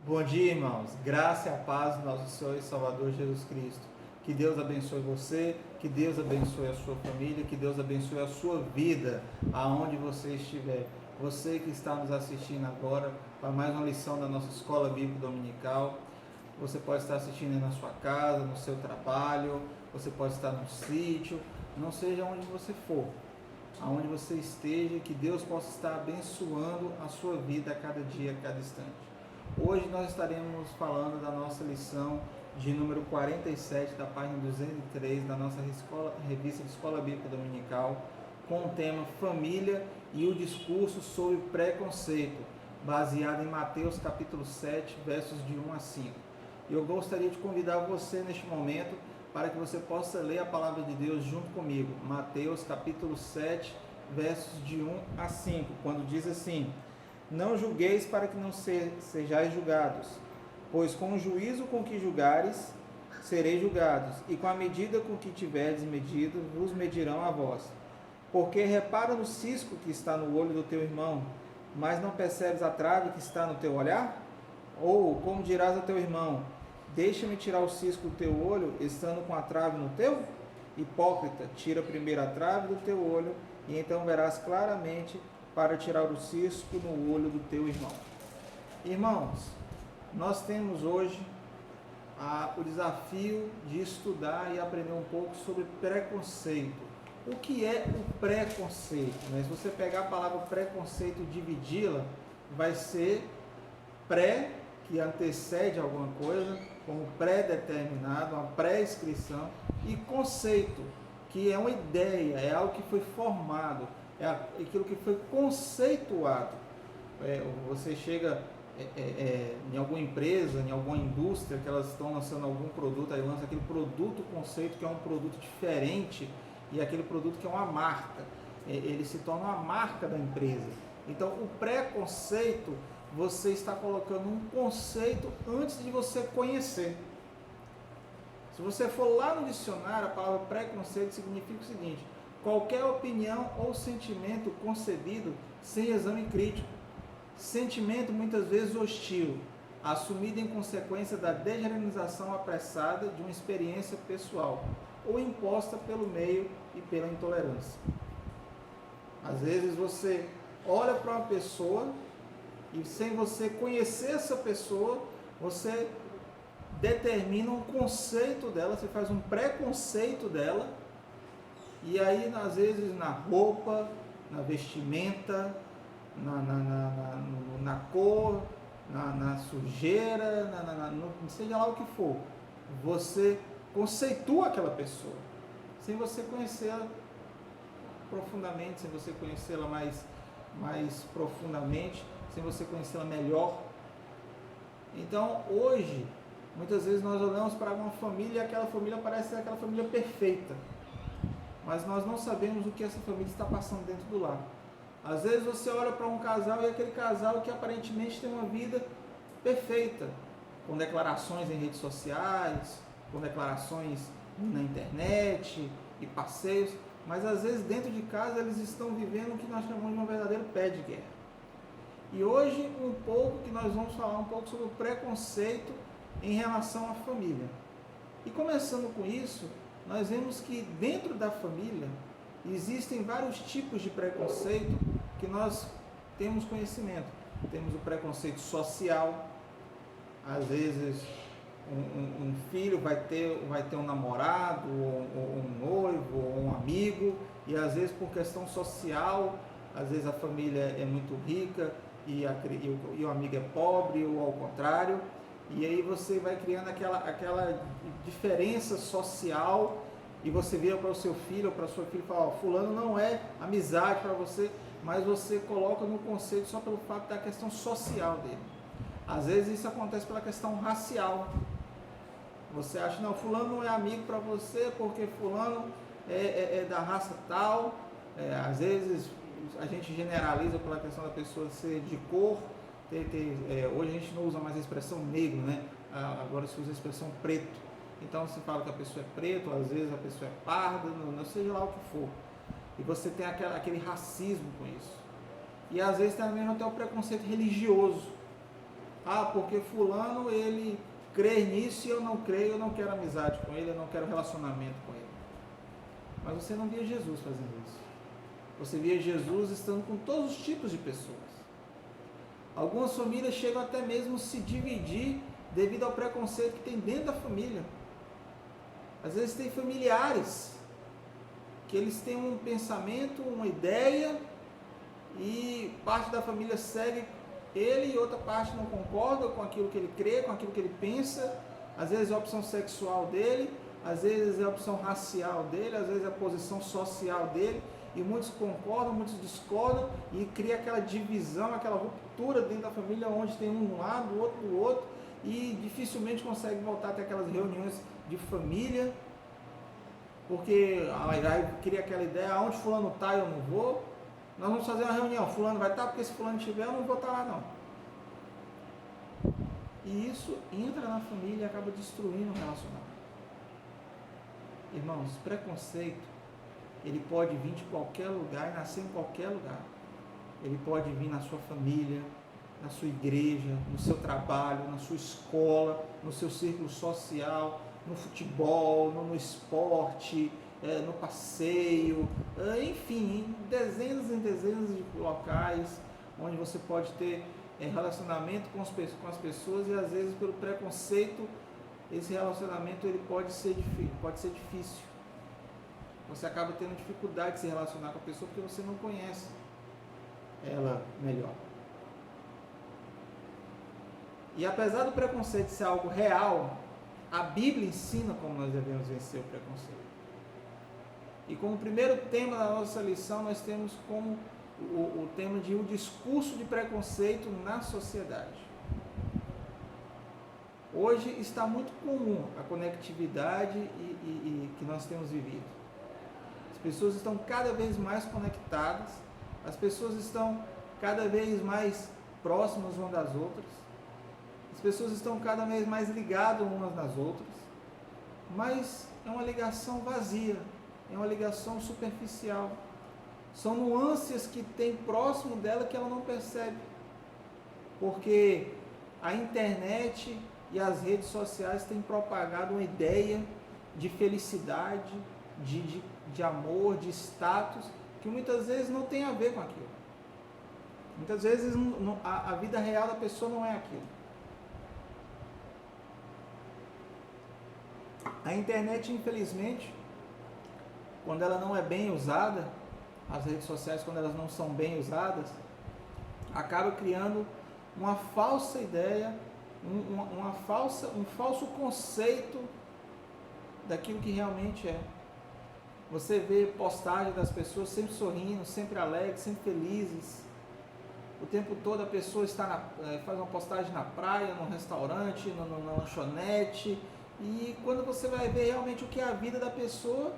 Bom dia, irmãos. Graça e a paz do nosso Senhor e Salvador Jesus Cristo. Que Deus abençoe você, que Deus abençoe a sua família, que Deus abençoe a sua vida, aonde você estiver. Você que está nos assistindo agora para mais uma lição da nossa Escola Bíblica Dominical. Você pode estar assistindo na sua casa, no seu trabalho, você pode estar no sítio, não seja onde você for, aonde você esteja, que Deus possa estar abençoando a sua vida a cada dia, a cada instante. Hoje nós estaremos falando da nossa lição de número 47, da página 203, da nossa revista de Escola Bíblica Dominical, com o tema Família e o discurso sobre preconceito, baseado em Mateus capítulo 7, versos de 1 a 5. Eu gostaria de convidar você neste momento para que você possa ler a palavra de Deus junto comigo. Mateus capítulo 7, versos de 1 a 5, quando diz assim: Não julgueis para que não sejais julgados, pois com o juízo com que julgares, sereis julgados, e com a medida com que tiverdes medido, vos medirão a vós. Porque repara no cisco que está no olho do teu irmão, mas não percebes a trave que está no teu olhar? Ou, como dirás a teu irmão, deixa-me tirar o cisco do teu olho, estando com a trave no teu? Hipócrita, tira primeiro a trave do teu olho, e então verás claramente para tirar o cisco no olho do teu irmão. Irmãos, nós temos hoje o desafio de estudar e aprender um pouco sobre preconceito. O que é o preconceito? Se você pegar a palavra preconceito e dividi-la, vai ser pré, que antecede alguma coisa, como pré-determinado, uma pré-inscrição, e conceito, que é uma ideia, é algo que foi formado, é aquilo que foi conceituado. Você chega em alguma empresa, em alguma indústria, que elas estão lançando algum produto, aí lança aquele produto conceito, que é um produto diferente, e aquele produto que é uma marca. Ele se torna uma marca da empresa. Então, o preconceito, você está colocando um conceito antes de você conhecer. Se você for lá no dicionário, a palavra preconceito significa o seguinte: qualquer opinião ou sentimento concebido sem exame crítico. Sentimento muitas vezes hostil, assumido em consequência da degeneralização apressada de uma experiência pessoal, ou imposta pelo meio e pela intolerância. Às vezes você olha para uma pessoa e, sem você conhecer essa pessoa, você determina um conceito dela, você faz um preconceito dela, e aí às vezes na roupa, na vestimenta, na cor, na sujeira, seja lá o que for, você conceitua aquela pessoa, sem você conhecê-la profundamente, sem você conhecê-la mais profundamente, sem você conhecê-la melhor. Então, hoje, muitas vezes nós olhamos para uma família e aquela família parece ser aquela família perfeita, mas nós não sabemos o que essa família está passando dentro do lar. Às vezes você olha para um casal e aquele casal que aparentemente tem uma vida perfeita, com declarações em redes sociais, com declarações na internet e passeios, mas às vezes dentro de casa eles estão vivendo o que nós chamamos de um verdadeiro pé de guerra. E hoje que nós vamos falar um pouco sobre o preconceito em relação à família. E começando com isso, nós vemos que dentro da família existem vários tipos de preconceito que nós temos conhecimento. Temos o preconceito social. Às vezes um filho vai ter um namorado, ou um noivo, ou um amigo, e às vezes por questão social, às vezes a família é muito rica e o amigo é pobre, ou ao contrário, e aí você vai criando aquela diferença social, e você vira para o seu filho ou para a sua filha e fala: fulano não é amizade para você, mas você coloca no conceito só pelo fato da questão social dele. Às vezes isso acontece pela questão racial. Você acha, não, fulano não é amigo para você porque fulano é da raça tal. Às vezes a gente generaliza pela questão da pessoa ser de cor. Hoje a gente não usa mais a expressão negro, né? Agora se usa a expressão preto. Então você fala que a pessoa é preta, às vezes a pessoa é parda, não seja lá o que for. E você tem aquele racismo com isso. E às vezes também não tem o preconceito religioso. Ah, porque fulano ele crê nisso e eu não creio, eu não quero amizade com ele, eu não quero relacionamento com ele. Mas você não via Jesus fazendo isso. Você via Jesus estando com todos os tipos de pessoas. Algumas famílias chegam até mesmo a se dividir devido ao preconceito que tem dentro da família. Às vezes tem familiares que eles têm um pensamento, uma ideia, e parte da família segue ele e outra parte não concorda com aquilo que ele crê, com aquilo que ele pensa. Às vezes é a opção sexual dele, às vezes é a opção racial dele, às vezes é a posição social dele, e muitos concordam, muitos discordam, e cria aquela divisão, aquela ruptura dentro da família, onde tem um lado, o outro do outro, e dificilmente consegue voltar até aquelas reuniões de família, porque aí cria aquela ideia, aonde fulano está eu não vou, nós vamos fazer uma reunião, fulano vai estar, porque se fulano estiver eu não vou estar lá não. E isso entra na família e acaba destruindo o relacionamento. Irmãos, preconceito, ele pode vir de qualquer lugar e nascer em qualquer lugar. Ele pode vir na sua família, na sua igreja, no seu trabalho, na sua escola, no seu círculo social, no futebol, no esporte, no passeio, enfim, em dezenas de locais onde você pode ter relacionamento com as pessoas, e às vezes pelo preconceito esse relacionamento ele pode ser difícil. Você acaba tendo dificuldade de se relacionar com a pessoa porque você não conhece ela melhor. E apesar do preconceito ser algo real, a Bíblia ensina como nós devemos vencer o preconceito. E como primeiro tema da nossa lição, nós temos como o tema de um discurso de preconceito na sociedade. Hoje está muito comum a conectividade que nós temos vivido. As pessoas estão cada vez mais conectadas, as pessoas estão cada vez mais próximas umas das outras, as pessoas estão cada vez mais ligadas umas nas outras, mas é uma ligação vazia, é uma ligação superficial. São nuances que tem próximo dela que ela não percebe, porque a internet e as redes sociais têm propagado uma ideia de felicidade, de amor, de status, que muitas vezes não tem a ver com aquilo. Muitas vezes a vida real da pessoa não é aquilo. A internet, infelizmente, quando ela não é bem usada, as redes sociais, quando elas não são bem usadas, acaba criando uma falsa ideia, um falso conceito daquilo que realmente é. Você vê postagem das pessoas sempre sorrindo, sempre alegres, sempre felizes. O tempo todo a pessoa faz uma postagem na praia, no restaurante, na lanchonete, e quando você vai ver realmente o que é a vida da pessoa,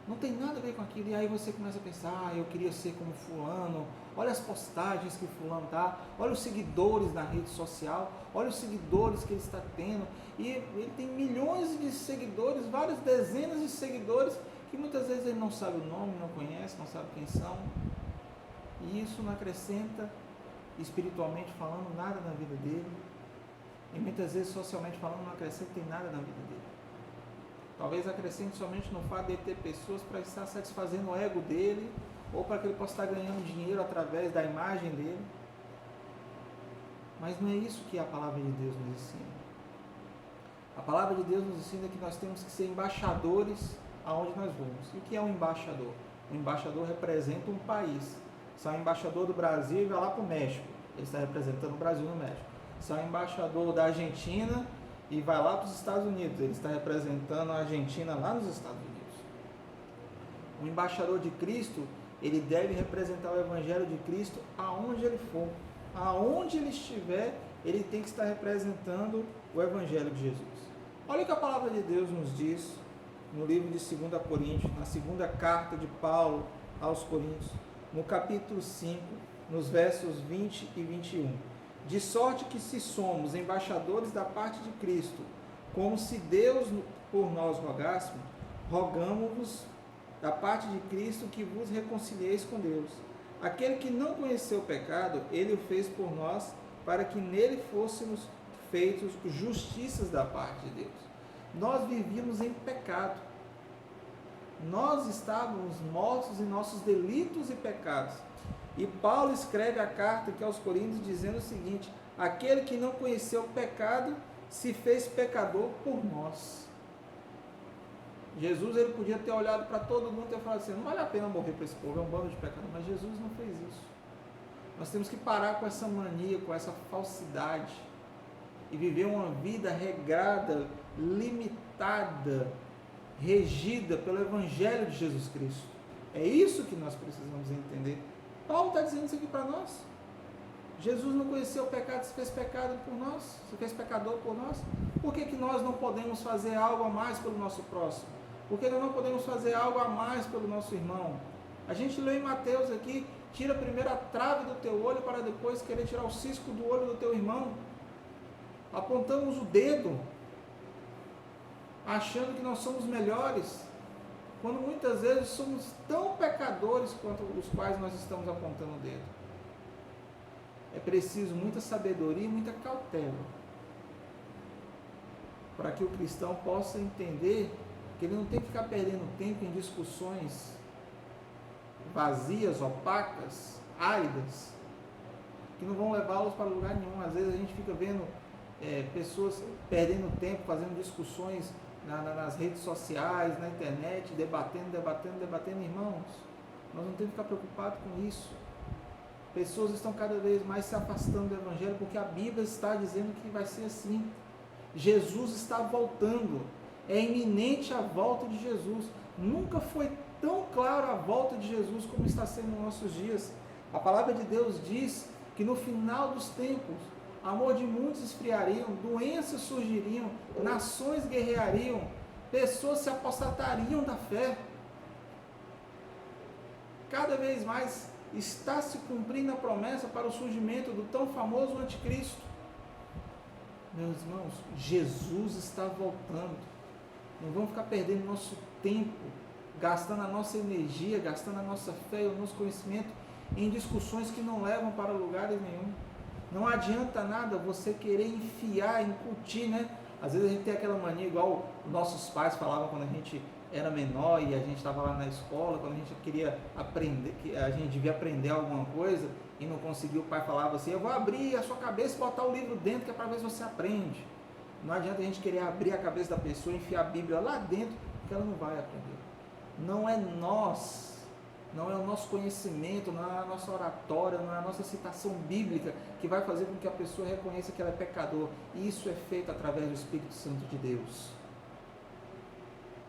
não tem nada a ver com aquilo. E aí você começa a pensar, eu queria ser como fulano, olha as postagens que fulano dá, olha os seguidores na rede social, olha os seguidores que ele está tendo, e ele tem milhões de seguidores, várias dezenas de seguidores, que muitas vezes ele não sabe o nome, não conhece, não sabe quem são, e isso não acrescenta, espiritualmente falando, nada na vida dele, e muitas vezes socialmente falando não acrescenta em nada na vida dele. Talvez acrescente somente no fato de ter pessoas para estar satisfazendo o ego dele, ou para que ele possa estar ganhando dinheiro através da imagem dele. Mas não é isso que a palavra de Deus nos ensina. A palavra de Deus nos ensina que nós temos que ser embaixadores aonde nós vamos. E o que é um embaixador? Um embaixador representa um país. Se é um embaixador do Brasil e vai lá para o México, ele está representando o Brasil no México. Se é um embaixador da Argentina e vai lá para os Estados Unidos, ele está representando a Argentina lá nos Estados Unidos. O embaixador de Cristo, ele deve representar o Evangelho de Cristo aonde ele for. Aonde ele estiver, ele tem que estar representando o Evangelho de Jesus. Olha o que a palavra de Deus nos diz no livro de 2 Coríntios, na segunda carta de Paulo aos Coríntios, no capítulo 5, nos versos 20 e 21. De sorte que se somos embaixadores da parte de Cristo, como se Deus por nós rogássemos, rogamo-vos da parte de Cristo que vos reconcilieis com Deus. Aquele que não conheceu o pecado, ele o fez por nós, para que nele fôssemos feitos justiças da parte de Deus. Nós vivíamos em pecado. Nós estávamos mortos em nossos delitos e pecados. E Paulo escreve a carta aqui aos Coríntios dizendo o seguinte: aquele que não conheceu o pecado se fez pecador por nós. Jesus, ele podia ter olhado para todo mundo e ter falado assim: não vale a pena morrer para esse povo, é um bando de pecadores. Mas Jesus não fez isso. Nós temos que parar com essa mania, com essa falsidade e viver uma vida regrada, limitada, regida pelo Evangelho de Jesus Cristo. É isso que nós precisamos entender. Paulo está dizendo isso aqui para nós. Jesus não conheceu o pecado, se fez pecado por nós, se fez pecador por nós. Por que nós não podemos fazer algo a mais pelo nosso próximo? Por que nós não podemos fazer algo a mais pelo nosso irmão? A gente lê em Mateus aqui: tira primeiro a trave do teu olho para depois querer tirar o cisco do olho do teu irmão. Apontamos o dedo, achando que nós somos melhores, quando muitas vezes somos tão pecadores quanto os quais nós estamos apontando o dedo. É preciso muita sabedoria e muita cautela para que o cristão possa entender que ele não tem que ficar perdendo tempo em discussões vazias, opacas, áridas, que não vão levá-los para lugar nenhum. Às vezes a gente fica vendo pessoas perdendo tempo, fazendo discussões nas redes sociais, na internet, debatendo. Irmãos, nós não temos que ficar preocupados com isso. Pessoas estão cada vez mais se afastando do Evangelho, porque a Bíblia está dizendo que vai ser assim. Jesus está voltando, é iminente a volta de Jesus. Nunca foi tão claro a volta de Jesus como está sendo nos nossos dias. A palavra de Deus diz que no final dos tempos, amor de muitos esfriariam, doenças surgiriam, nações guerreariam, pessoas se apostatariam da fé. Cada vez mais está se cumprindo a promessa para o surgimento do tão famoso anticristo. Meus irmãos, Jesus está voltando. Não vamos ficar perdendo nosso tempo, gastando a nossa energia, gastando a nossa fé e o nosso conhecimento em discussões que não levam para lugares nenhum. Não adianta nada você querer enfiar, incutir, né? Às vezes a gente tem aquela mania, igual nossos pais falavam quando a gente era menor e a gente estava lá na escola, quando a gente queria aprender, que a gente devia aprender alguma coisa e não conseguia, o pai falava assim: eu vou abrir a sua cabeça e botar o livro dentro, que é para ver se você aprende. Não adianta a gente querer abrir a cabeça da pessoa e enfiar a Bíblia lá dentro, porque ela não vai aprender. Não é nós, não é o nosso conhecimento, não é a nossa oratória, não é a nossa citação bíblica que vai fazer com que a pessoa reconheça que ela é pecador. Isso é feito através do Espírito Santo de Deus.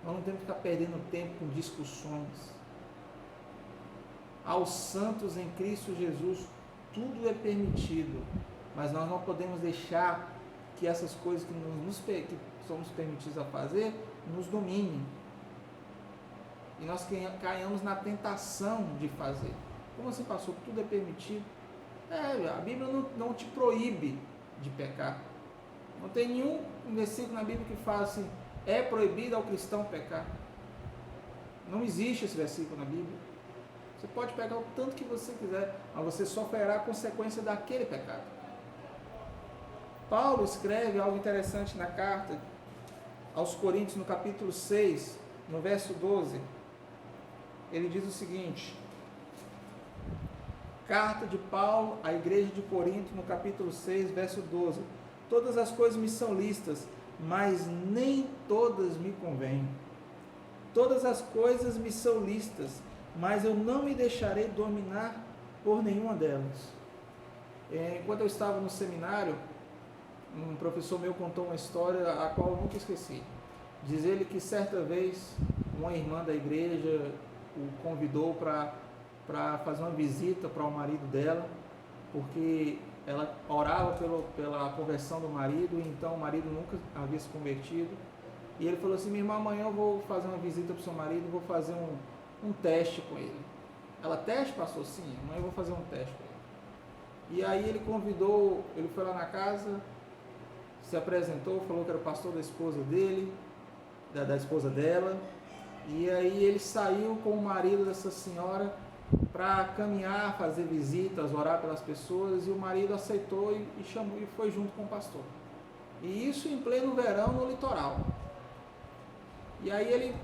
Nós não temos que ficar perdendo tempo com discussões. Aos santos em Cristo Jesus, tudo é permitido, mas nós não podemos deixar que essas coisas que somos permitidos a fazer, nos dominem. E nós caiamos na tentação de fazer. Como assim, pastor? Tudo é permitido? A Bíblia não te proíbe de pecar. Não tem nenhum versículo na Bíblia que fala assim: é proibido ao cristão pecar. Não existe esse versículo na Bíblia. Você pode pecar o tanto que você quiser, mas você sofrerá a consequência daquele pecado. Paulo escreve algo interessante na carta aos Coríntios, no capítulo 6, no verso 12. Ele diz o seguinte: carta de Paulo à igreja de Corinto, no capítulo 6, verso 12. Todas as coisas me são lícitas, mas nem todas me convêm. Todas as coisas me são lícitas, mas eu não me deixarei dominar por nenhuma delas. Enquanto eu estava no seminário, um professor meu contou uma história a qual eu nunca esqueci. Diz ele que certa vez uma irmã da igreja o convidou para fazer uma visita para o marido dela, porque ela orava pela conversão do marido, e então o marido nunca havia se convertido. E ele falou assim: minha irmã, amanhã eu vou fazer uma visita para o seu marido, vou fazer um teste com ele. Ela: teste, pastor? Sim, amanhã eu vou fazer um teste com ele. E aí ele convidou, ele foi lá na casa, se apresentou, falou que era o pastor da esposa dele, da esposa dela. E aí ele saiu com o marido dessa senhora para caminhar, fazer visitas, orar pelas pessoas, e o marido aceitou e chamou e foi junto com o pastor. E isso em pleno verão no litoral. E aí ele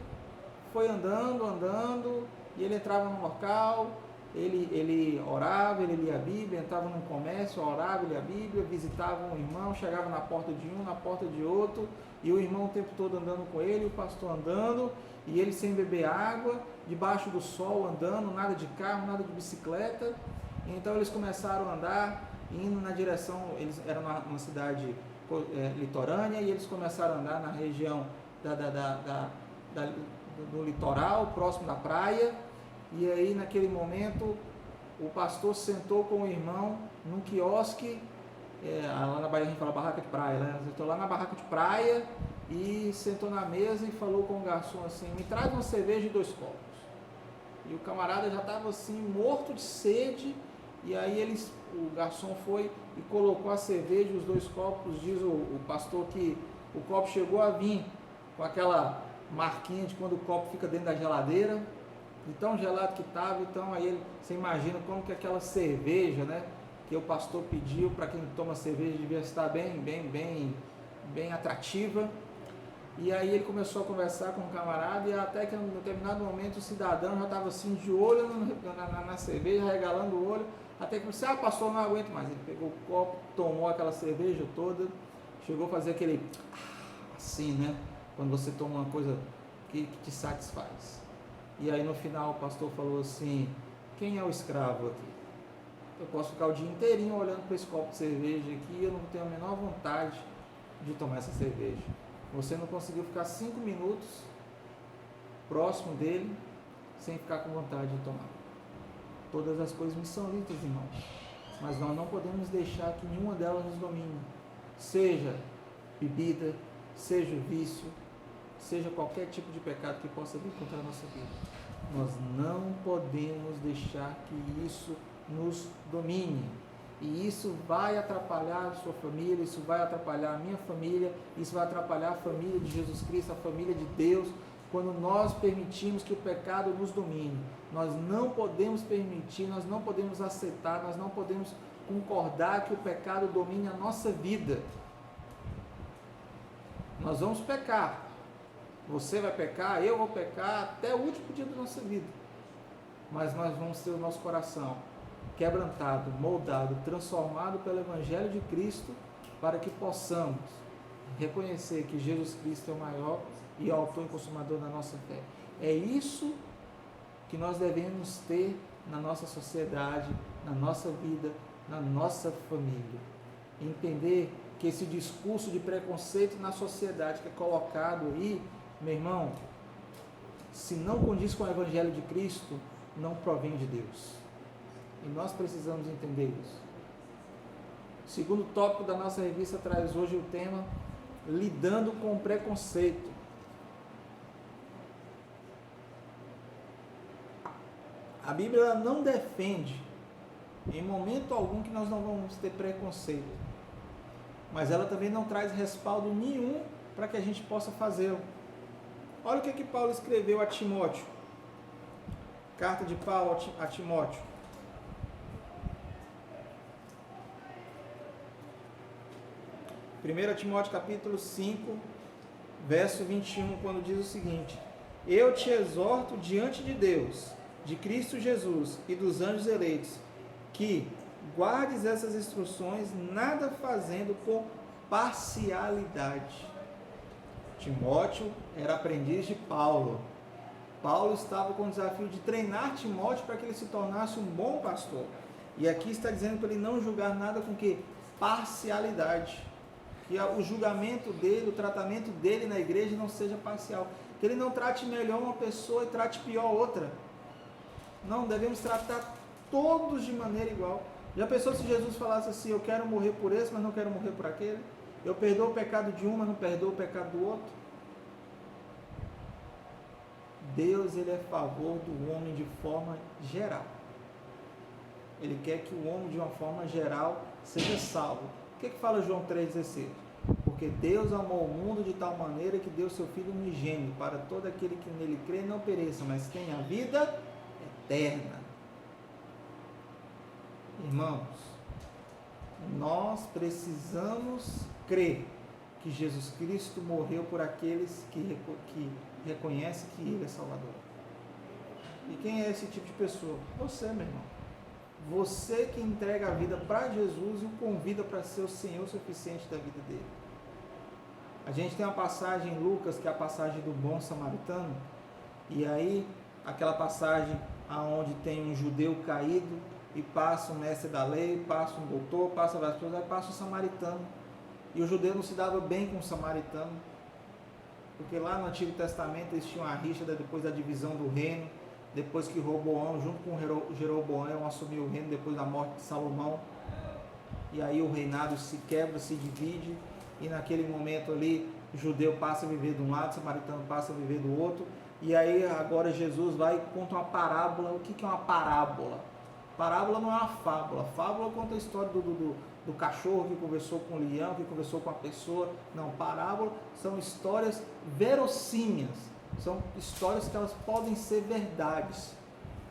foi andando, e ele entrava no local, ele orava, ele lia a Bíblia, entrava num comércio, orava, lia a Bíblia, visitava um irmão, chegava na porta de um, na porta de outro, e o irmão o tempo todo andando com ele, o pastor andando, e ele sem beber água, debaixo do sol andando, nada de carro, nada de bicicleta. Então eles começaram a andar, indo na direção, eles eram numa cidade litorânea, e eles começaram a andar na região do litoral, próximo da praia. E aí naquele momento o pastor sentou com o irmão num quiosque, lá na Bahia a gente fala barraca de praia, né? Sentou lá na barraca de praia e sentou na mesa e falou com o garçom assim: me traz uma cerveja e 2 copos. E o camarada já estava assim, morto de sede, e aí o garçom foi e colocou a cerveja e os 2 copos. Diz o pastor que o copo chegou a vir com aquela marquinha de quando o copo fica dentro da geladeira, de tão gelado que estava. Então aí você imagina como que aquela cerveja, né, que o pastor pediu, para quem toma cerveja devia estar bem atrativa. E aí ele começou a conversar com o camarada, e até que em um determinado momento o cidadão já estava assim de olho na cerveja, regalando o olho, até que você, pastor, não aguento mais. Ele pegou o copo, tomou aquela cerveja toda, chegou a fazer aquele assim, né, quando você toma uma coisa que te satisfaz. E aí no final o pastor falou assim: quem é o escravo aqui? Eu posso ficar o dia inteirinho olhando para esse copo de cerveja aqui e eu não tenho a menor vontade de tomar essa cerveja. Você não conseguiu ficar 5 minutos próximo dele sem ficar com vontade de tomar. Todas as coisas me são lícitas, irmãos, mas nós não podemos deixar que nenhuma delas nos domine. Seja bebida, seja vício, seja qualquer tipo de pecado que possa vir contra a nossa vida. Nós não podemos deixar que isso nos domine. E isso vai atrapalhar a sua família, isso vai atrapalhar a minha família, isso vai atrapalhar a família de Jesus Cristo, a família de Deus, quando nós permitimos que o pecado nos domine. Nós não podemos permitir, nós não podemos aceitar, nós não podemos concordar que o pecado domine a nossa vida. Nós vamos pecar. Você vai pecar, eu vou pecar, até o último dia da nossa vida. Mas nós vamos ter o nosso coração quebrantado, moldado, transformado pelo Evangelho de Cristo, para que possamos reconhecer que Jesus Cristo é o maior e autor e consumador da nossa fé. É isso que nós devemos ter na nossa sociedade, na nossa vida, na nossa família. Entender que esse discurso de preconceito na sociedade que é colocado aí, meu irmão, se não condiz com o Evangelho de Cristo, não provém de Deus. E nós precisamos entender isso. O segundo tópico da nossa revista traz hoje o tema lidando com o preconceito. A Bíblia não defende em momento algum que nós não vamos ter preconceito, mas ela também não traz respaldo nenhum para que a gente possa fazê-lo. Olha o que Paulo escreveu a Timóteo. Carta de Paulo a Timóteo. 1 Timóteo capítulo 5, verso 21, quando diz o seguinte: eu te exorto diante de Deus, de Cristo Jesus e dos anjos eleitos, que guardes essas instruções, nada fazendo com parcialidade. Timóteo era aprendiz de Paulo. Paulo estava com o desafio de treinar Timóteo para que ele se tornasse um bom pastor. E aqui está dizendo para ele não julgar nada com que? Parcialidade. Que o julgamento dele, o tratamento dele na igreja não seja parcial. Que ele não trate melhor uma pessoa e trate pior outra. Não, devemos tratar todos de maneira igual. Já pensou se Jesus falasse assim: eu quero morrer por esse, mas não quero morrer por aquele? Eu perdoo o pecado de um, mas não perdoo o pecado do outro? Deus, ele é a favor do homem de forma geral. Ele quer que o homem de uma forma geral seja salvo. O que fala João 3,16? Porque Deus amou o mundo de tal maneira que deu seu Filho unigênito, para todo aquele que nele crê não pereça, mas tenha vida eterna. Irmãos, nós precisamos crer que Jesus Cristo morreu por aqueles que reconhecem que Ele é Salvador. E quem é esse tipo de pessoa? Você, meu irmão. Você que entrega a vida para Jesus e o convida para ser o Senhor suficiente da vida dele. A gente tem uma passagem em Lucas, que é a passagem do bom samaritano, e aí aquela passagem onde tem um judeu caído e passa um mestre da lei, passa um doutor, passa várias pessoas, aí passa um samaritano. E o judeu não se dava bem com o samaritano, porque lá no Antigo Testamento eles tinham a rixa depois da divisão do reino, depois que Roboão, junto com Jeroboão, assumiu o reino depois da morte de Salomão. E aí o reinado se quebra, se divide, e naquele momento ali o judeu passa a viver de um lado, o samaritano passa a viver do outro. E aí agora Jesus vai e conta uma parábola. O que é uma parábola? Parábola não é uma fábula. Fábula conta a história do cachorro que conversou com o leão, que conversou com a pessoa. Não, parábola são histórias verossímeis. São histórias que elas podem ser verdades.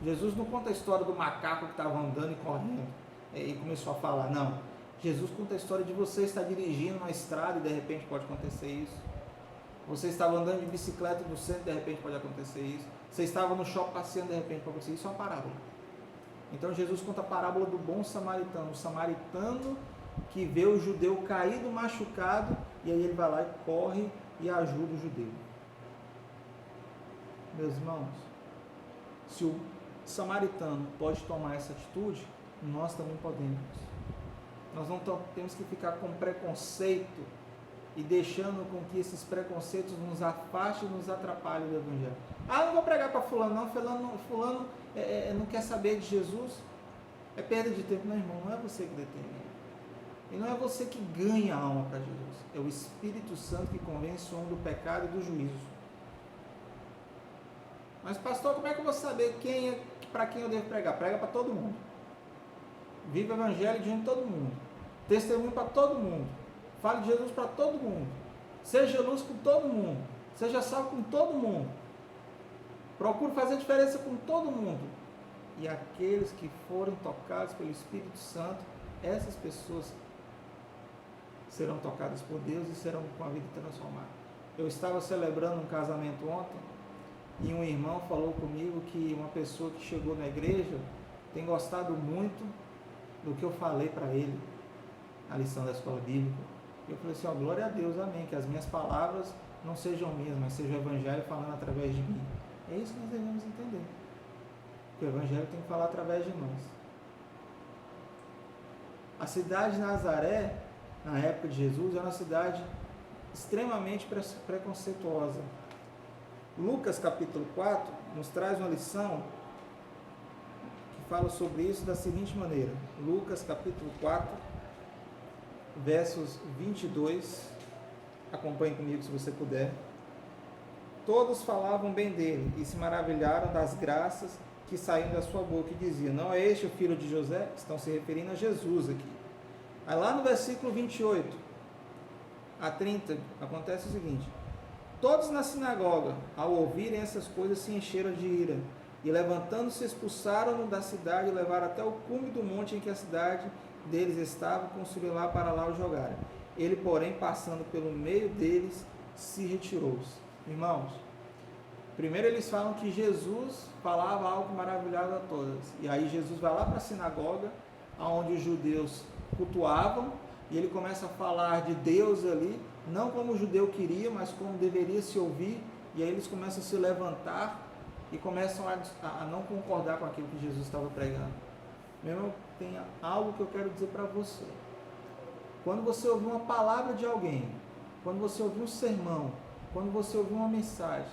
Jesus não conta a história do macaco que estava andando e correndo e começou a falar, não. Jesus conta a história de você estar dirigindo na estrada e de repente pode acontecer isso. Você estava andando de bicicleta no centro e de repente pode acontecer isso. Você estava no shopping passeando e de repente pode acontecer isso. Isso é uma parábola. Então Jesus conta a parábola do bom samaritano. O samaritano que vê o judeu caído, machucado, e aí ele vai lá e corre e ajuda o judeu. Meus irmãos, se o samaritano pode tomar essa atitude, nós também podemos. Nós não temos que ficar com preconceito e deixando com que esses preconceitos nos afastem e nos atrapalhem do Evangelho. Ah, não vou pregar para fulano não, fulano não quer saber de Jesus. É perda de tempo. Não, irmão, não é você que determina. E não é você que ganha a alma para Jesus. É o Espírito Santo que convence o homem do pecado e do juízo. Mas pastor, como é que eu vou saber para quem eu devo pregar? Prega para todo mundo. Vive o Evangelho diante de todo mundo. Testemunho para todo mundo. Fale de Jesus para todo mundo. Seja luz com todo mundo. Seja sal com todo mundo. Procure fazer diferença com todo mundo. E aqueles que forem tocados pelo Espírito Santo, essas pessoas serão tocadas por Deus e serão com a vida transformada. Eu estava celebrando um casamento ontem e um irmão falou comigo que uma pessoa que chegou na igreja tem gostado muito do que eu falei para ele, a lição da escola bíblica. Eu falei assim, glória a Deus, amém, que as minhas palavras não sejam minhas, mas seja o Evangelho falando através de mim. É isso que nós devemos entender, que o Evangelho tem que falar através de nós. A cidade de Nazaré, na época de Jesus, era uma cidade extremamente preconceituosa. Lucas capítulo 4 nos traz uma lição que fala sobre isso da seguinte maneira. Lucas capítulo 4, versos 22, acompanhe comigo se você puder. Todos falavam bem dele e se maravilharam das graças que saíam da sua boca e diziam, não é este o filho de José? Estão se referindo a Jesus aqui. Aí lá no versículo 28 a 30, acontece o seguinte, todos na sinagoga, ao ouvirem essas coisas, se encheram de ira, e levantando-se, expulsaram-no da cidade e levaram até o cume do monte em que a cidade deles estava, construíram lá para lá o jogaram. Ele, porém, passando pelo meio deles, se retirou-se. Irmãos, primeiro eles falam que Jesus falava algo maravilhoso a todas, e aí Jesus vai lá para a sinagoga, onde os judeus cultuavam, e ele começa a falar de Deus ali, não como o judeu queria, mas como deveria se ouvir, e aí eles começam a se levantar e começam a não concordar com aquilo que Jesus estava pregando. Meu irmão, tem algo que eu quero dizer para você. Quando você ouvir uma palavra de alguém, quando você ouvir um sermão, quando você ouvir uma mensagem,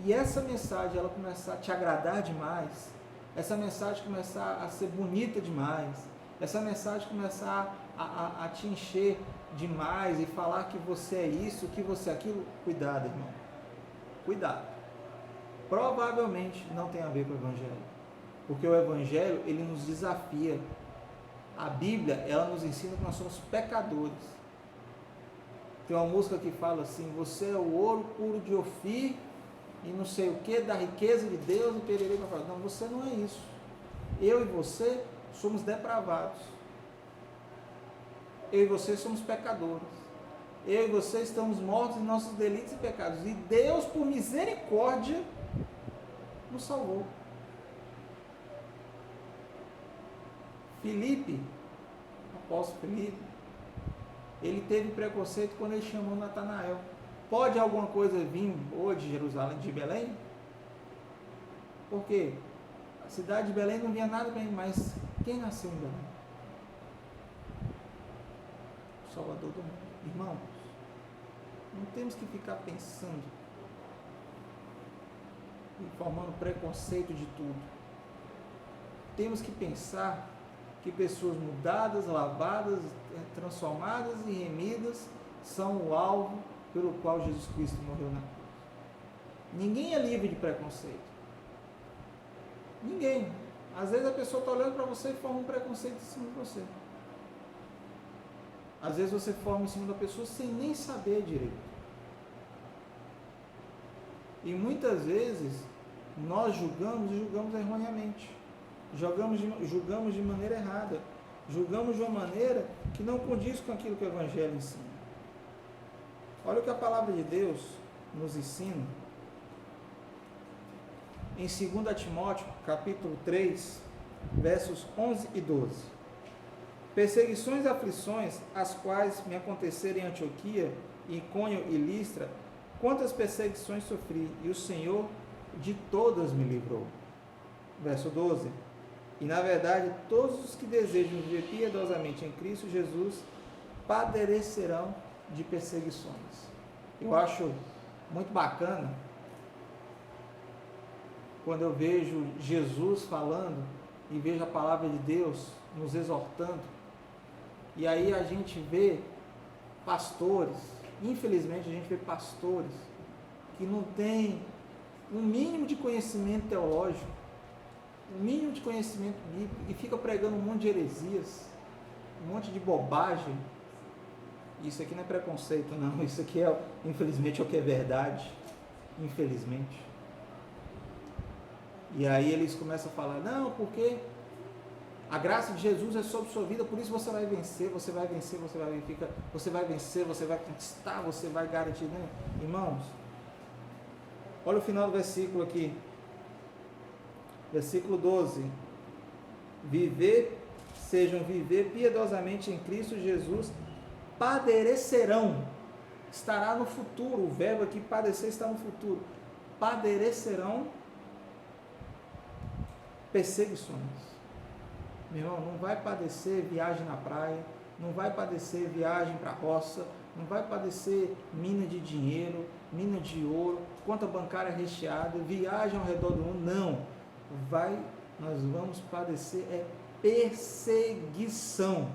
e essa mensagem ela começar a te agradar demais, essa mensagem começar a ser bonita demais, essa mensagem começar a te encher demais e falar que você é isso, que você é aquilo, cuidado, irmão. Cuidado. Provavelmente não tem a ver com o Evangelho. Porque o Evangelho, ele nos desafia. A Bíblia, ela nos ensina que nós somos pecadores. Tem uma música que fala assim, você é o ouro puro de Ofir e não sei o que, da riqueza de Deus e pererê. Não, você não é isso. Eu e você somos depravados. Eu e você somos pecadores. Eu e você estamos mortos em nossos delitos e pecados. E Deus, por misericórdia, nos salvou. Filipe, apóstolo Filipe, ele teve preconceito quando ele chamou Natanael. Pode alguma coisa vir hoje de Jerusalém, de Belém? Porque a cidade de Belém não vinha nada bem, mas quem nasceu em Belém? O Salvador do mundo. Irmãos, não temos que ficar pensando e formando preconceito de tudo. Temos que pensar que pessoas mudadas, lavadas, transformadas e remidas são o alvo pelo qual Jesus Cristo morreu na cruz. Ninguém é livre de preconceito. Ninguém. Às vezes a pessoa está olhando para você e forma um preconceito em cima de você. Às vezes você forma em cima da pessoa sem nem saber direito. E muitas vezes nós julgamos e julgamos erroneamente. Julgamos de maneira errada. Julgamos de uma maneira que não condiz com aquilo que o Evangelho ensina. Olha o que a palavra de Deus nos ensina em 2 Timóteo, capítulo 3, versos 11 e 12. Perseguições e aflições, as quais me aconteceram em Antioquia, Icônio e Listra, quantas perseguições sofri, e o Senhor de todas me livrou. Verso 12. E na verdade, todos os que desejam viver piedosamente em Cristo Jesus padecerão de perseguições. Eu acho muito bacana quando eu vejo Jesus falando e vejo a palavra de Deus nos exortando, e aí a gente vê pastores, infelizmente a gente vê pastores que não têm um mínimo de conhecimento teológico, um mínimo de conhecimento bíblico, e fica pregando um monte de heresias, um monte de bobagem. Isso aqui não é preconceito, não. Isso aqui é, infelizmente, é o que é verdade. Infelizmente. E aí eles começam a falar, não, porque a graça de Jesus é sobre sua vida, por isso você vai vencer, você vai vencer, você vai vencer, você vai conquistar, você vai garantir. Né? Irmãos, olha o final do versículo aqui. Versículo 12. Sejam viver piedosamente em Cristo Jesus, padecerão, estará no futuro, o verbo aqui padecer está no futuro, padecerão perseguições. Meu irmão, não vai padecer viagem na praia, não vai padecer viagem para a roça, não vai padecer mina de dinheiro, mina de ouro, conta bancária recheada, viagem ao redor do mundo, não, nós vamos padecer perseguição.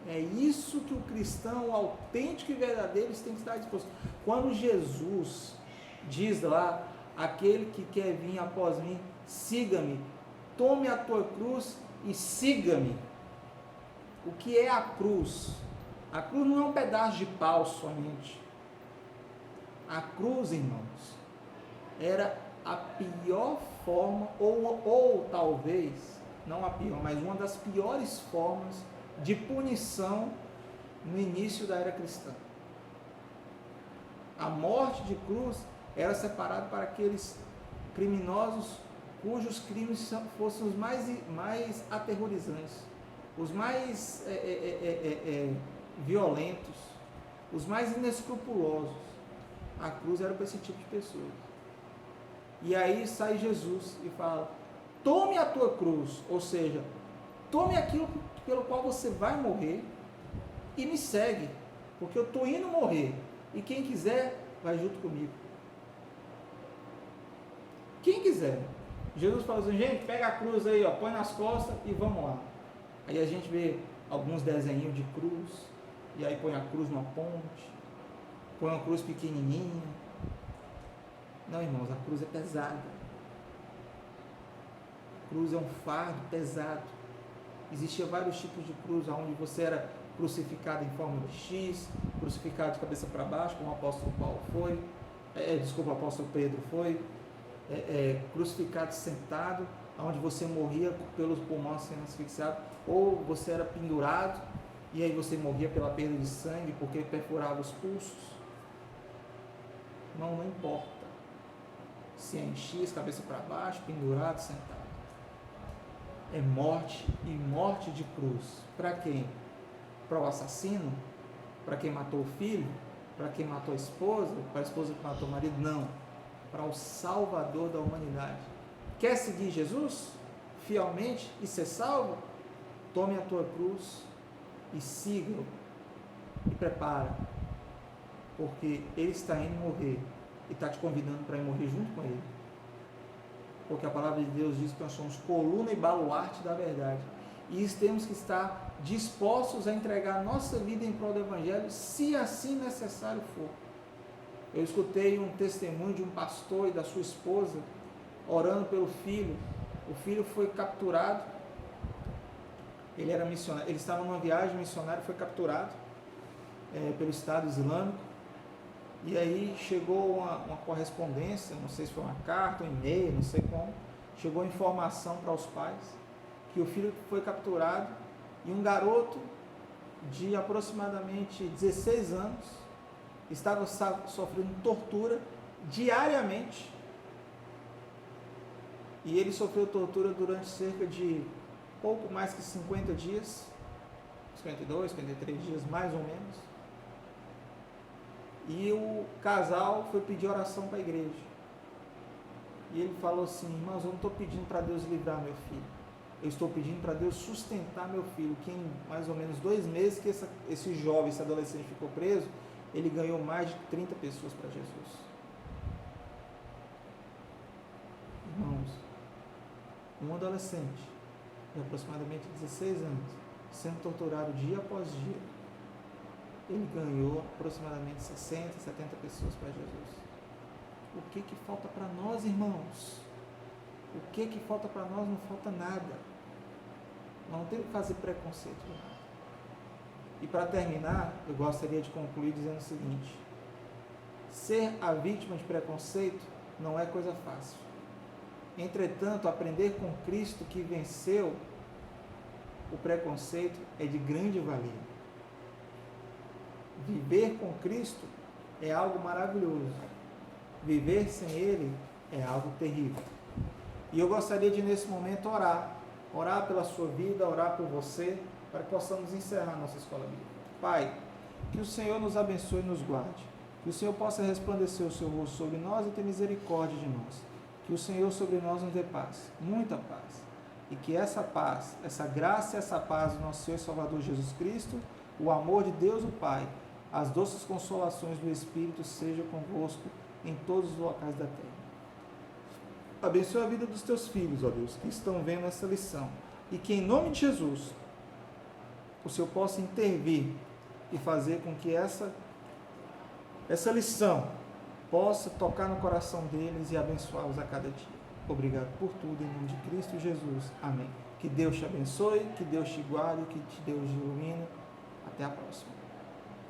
É isso que o cristão autêntico e verdadeiro tem que estar disposto. Quando Jesus diz lá, aquele que quer vir após mim, siga-me, tome a tua cruz e siga-me. O que é a cruz? A cruz não é um pedaço de pau somente. A cruz, irmãos, era a pior forma, ou talvez, não a pior, mas uma das piores formas de punição no início da era cristã. A morte de cruz era separada para aqueles criminosos cujos crimes fossem os mais aterrorizantes, os mais violentos, os mais inescrupulosos. A cruz era para esse tipo de pessoas. E aí sai Jesus e fala, tome a tua cruz, ou seja, tome aquilo pelo qual você vai morrer e me segue, porque eu estou indo morrer, e quem quiser vai junto comigo. Quem quiser. Jesus fala assim, gente, pega a cruz aí, ó, põe nas costas e vamos lá. Aí a gente vê alguns desenhos de cruz, e aí põe a cruz numa ponte, põe uma cruz pequenininha. Não, irmãos, a cruz é pesada. A cruz é um fardo pesado. Existia vários tipos de cruz, onde você era crucificado em forma de X, crucificado de cabeça para baixo, como o apóstolo Paulo foi, o apóstolo Pedro foi, crucificado sentado, onde você morria pelos pulmões sendo asfixiado, ou você era pendurado e aí você morria pela perda de sangue porque perfurava os pulsos. Não importa se é em X, cabeça para baixo, pendurado, sentado. É morte, e morte de cruz. Para quem? Para o assassino? Para quem matou o filho? Para quem matou a esposa? Para a esposa que matou o marido? Não. Para o Salvador da humanidade. Quer seguir Jesus fielmente e ser salvo? Tome a tua cruz e siga-o. E prepara. Porque Ele está indo morrer. E está te convidando para ir morrer junto com Ele. Porque a palavra de Deus diz que nós somos coluna e baluarte da verdade. E temos que estar dispostos a entregar nossa vida em prol do Evangelho, se assim necessário for. Eu escutei um testemunho de um pastor e da sua esposa, orando pelo filho. O filho foi capturado. Ele era missionário. Ele estava numa viagem missionária e foi capturado pelo Estado Islâmico. E aí chegou uma correspondência, não sei se foi uma carta, um e-mail, não sei como, chegou informação para os pais que o filho foi capturado e um garoto de aproximadamente 16 anos estava sofrendo tortura diariamente. E ele sofreu tortura durante cerca de pouco mais que 50 dias, 52, 53 dias mais ou menos. E o casal foi pedir oração para a igreja. E ele falou assim: irmãos, eu não estou pedindo para Deus livrar meu filho. Eu estou pedindo para Deus sustentar meu filho. Que em mais ou menos 2 meses que esse jovem, esse adolescente ficou preso, ele ganhou mais de 30 pessoas para Jesus. Irmãos, um adolescente de aproximadamente 16 anos, sendo torturado dia após dia, ele ganhou aproximadamente 60, 70 pessoas para Jesus. O que falta para nós, irmãos? O que falta para nós? Não falta nada. Não tem que fazer preconceito de nada. E para terminar, eu gostaria de concluir dizendo o seguinte: ser a vítima de preconceito não é coisa fácil. Entretanto, aprender com Cristo que venceu o preconceito é de grande valia. Viver com Cristo é algo maravilhoso. Viver sem Ele é algo terrível. E eu gostaria de, nesse momento, orar pela sua vida, orar por você, para que possamos encerrar nossa escola bíblica. Pai, que o Senhor nos abençoe e nos guarde. Que o Senhor possa resplandecer o seu rosto sobre nós e ter misericórdia de nós. Que o Senhor sobre nós nos dê paz, muita paz. E que essa paz, essa graça e essa paz do nosso Senhor e Salvador Jesus Cristo, o amor de Deus o Pai, as doces consolações do Espírito sejam convosco em todos os locais da terra. Abençoe a vida dos teus filhos, ó Deus, que estão vendo essa lição. E que em nome de Jesus, o Senhor possa intervir e fazer com que essa lição possa tocar no coração deles e abençoá-los a cada dia. Obrigado por tudo, em nome de Cristo Jesus. Amém. Que Deus te abençoe, que Deus te guarde, que Deus te ilumine. Até a próxima.